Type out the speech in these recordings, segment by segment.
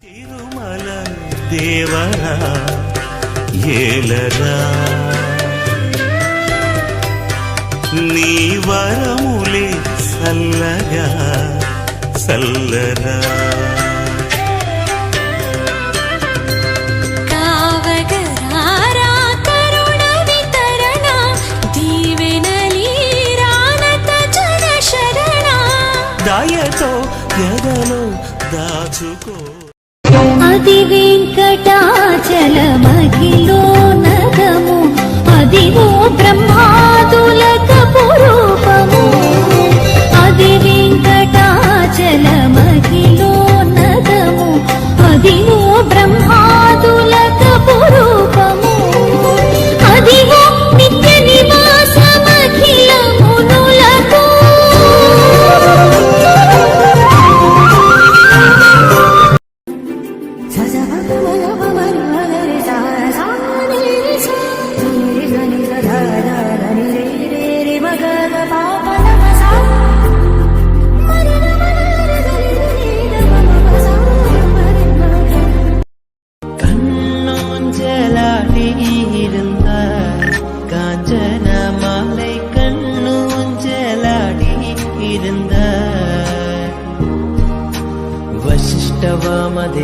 తిరుమల దేవరా ఏలరా నీ వరములే సల్లగా సల్లరా దయతో ఎదలో దాచుకో అది వెంకటాచలమహిలో నగము అదివో బ్రహ్మాదులకు రూపము అది వెంకటాచలమహిలో నగము అదివో బ్రహ్మాదులకు రూపము అదివో నిత్య నివాసమఖిల మునులకు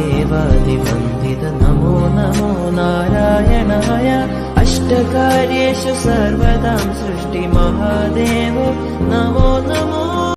वशिष्ठवामदेवादिवन्दित नमो नमो नारायणाय अष्टकार्येषु सर्वदां सृष्टिमहादेवो नमो नमो।